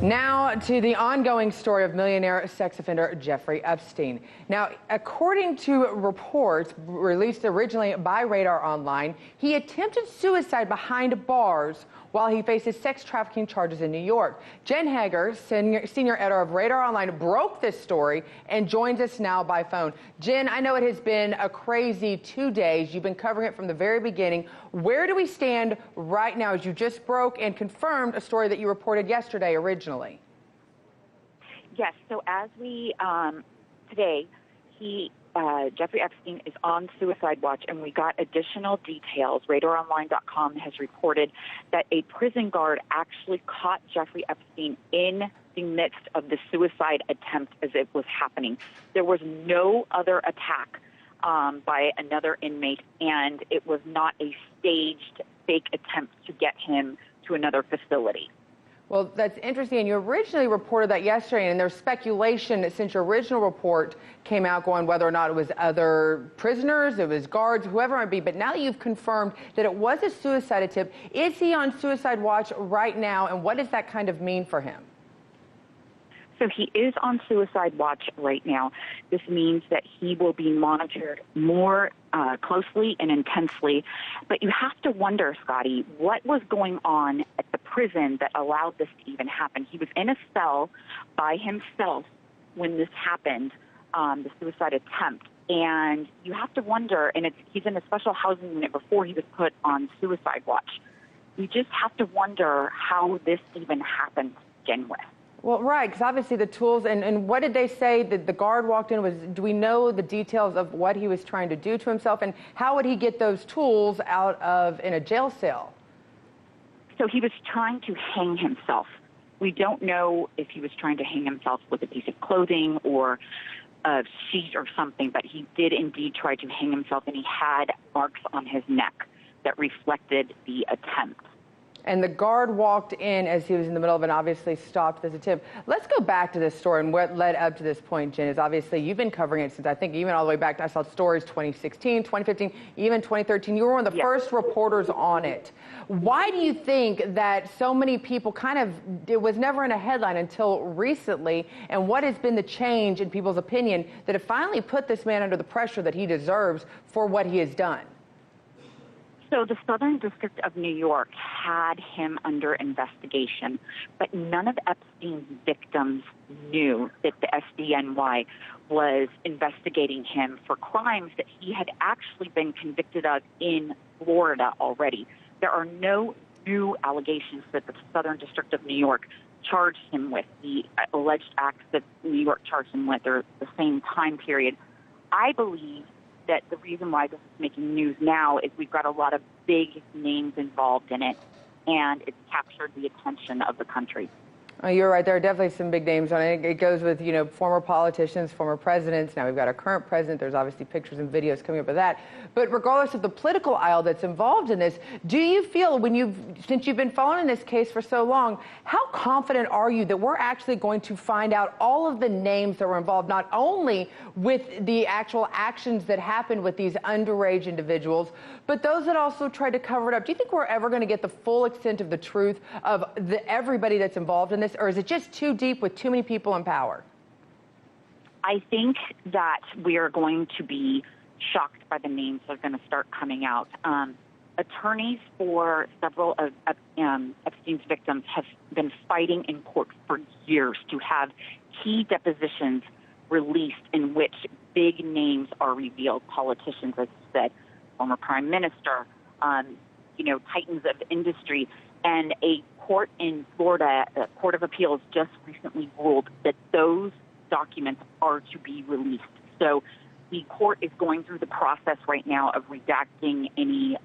Now to the ongoing story of millionaire sex offender Jeffrey Epstein. Now, according to reports released originally by Radar Online, he attempted suicide behind bars while he faces sex trafficking charges in New York. Jen Heger, senior editor of Radar Online, broke this story and joins us now by phone. Jen, I know it has been a crazy 2 days. You've been covering it from the very beginning. Where do we stand right now as you just broke and confirmed a story that you reported yesterday originally? Yes, so as we, today, Jeffrey Epstein is on suicide watch, and we got additional details. RadarOnline.com has reported that a prison guard actually caught Jeffrey Epstein in the midst of the suicide attempt as it was happening. There was no other attack by another inmate, and it was not a staged fake attempt to get him to another facility. Well, that's interesting, and you originally reported that yesterday, and there's speculation since your original report came out going whether or not it was other prisoners, it was guards, whoever it might be, but now that you've confirmed that it was a suicide attempt, is he on suicide watch right now, and what does that kind of mean for him? So he is on suicide watch right now. This means that he will be monitored more closely and intensely. But you have to wonder, Scottie, what was going on at the prison that allowed this to even happen? He was in a cell by himself when this happened, the suicide attempt. And you have to wonder, and he's in a special housing unit before he was put on suicide watch. You just have to wonder how this even happened to begin with. Well, right, because obviously the tools, and what did they say that the guard walked in? Do we know the details of what he was trying to do to himself, and how would he get those tools out of in a jail cell? So he was trying to hang himself. We don't know if he was trying to hang himself with a piece of clothing or a sheet or something, but he did indeed try to hang himself, and he had marks on his neck that reflected the attempt. And the guard walked in as he was in the middle of it and obviously stopped this attempt. Let's go back to this story and what led up to this point, Jen, is obviously you've been covering it since I think even all the way back. I saw stories 2016, 2015, even 2013. You were one of the first reporters on it. Why do you think that so many people it was never in a headline until recently? And what has been the change in people's opinion that have finally put this man under the pressure that he deserves for what he has done? So the Southern District of New York had him under investigation, but none of Epstein's victims knew that the SDNY was investigating him for crimes that he had actually been convicted of in Florida already. There are no new allegations that the Southern District of New York charged him with. The alleged acts that New York charged him with are the same time period. I believe that the reason why this is making news now is we've got a lot of big names involved in it, and it's captured the attention of the country. Oh, you're right. There are definitely some big names on it. It goes with, former politicians, former presidents. Now we've got our current president. There's obviously pictures and videos coming up of that. But regardless of the political aisle that's involved in this, do you feel since you've been following this case for so long, how confident are you that we're actually going to find out all of the names that were involved, not only with the actual actions that happened with these underage individuals, but those that also tried to cover it up? Do you think we're ever going to get the full extent of the truth of everybody that's involved in this? Or is it just too deep with too many people in power? I think that we are going to be shocked by the names that are going to start coming out. Attorneys for several of Epstein's victims have been fighting in court for years to have key depositions released in which big names are revealed. Politicians, as I said, former prime minister, titans of industry. And a court in Florida, a court of appeals, just recently ruled that those documents are to be released. So the court is going through the process right now of redacting any,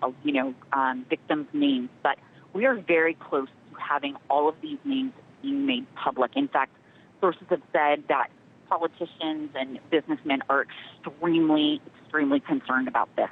victims' names. But we are very close to having all of these names being made public. In fact, sources have said that politicians and businessmen are extremely, extremely concerned about this.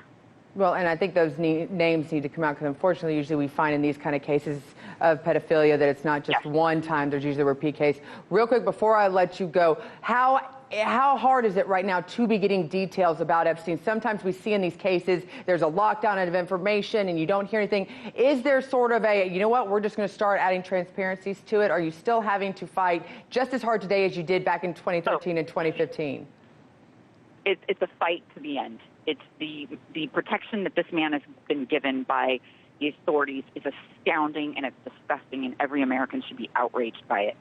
Well, and I think those names need to come out because unfortunately usually we find in these kind of cases of pedophilia that it's not just one time, there's usually a repeat case. Real quick, before I let you go, how how hard is it right now to be getting details about Epstein? Sometimes we see in these cases there's a lockdown of information and you don't hear anything. Is there sort of a, you know what, we're just going to start adding transparencies to it? Are you still having to fight just as hard today as you did back in 2013 and 2015? It's a fight to the end. It's the protection that this man has been given by the authorities is astounding, and it's disgusting, and every American should be outraged by it.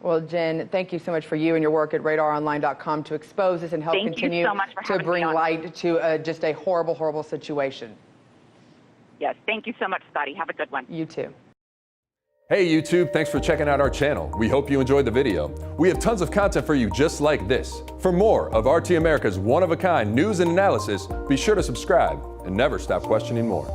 Well, Jen, thank you so much for you and your work at RadarOnline.com to expose this and help continue to bring light to just a horrible, horrible situation. Yes, thank you so much, Scottie. Have a good one. You too. Hey YouTube, thanks for checking out our channel. We hope you enjoyed the video. We have tons of content for you just like this. For more of RT America's one-of-a-kind news and analysis, be sure to subscribe and never stop questioning more.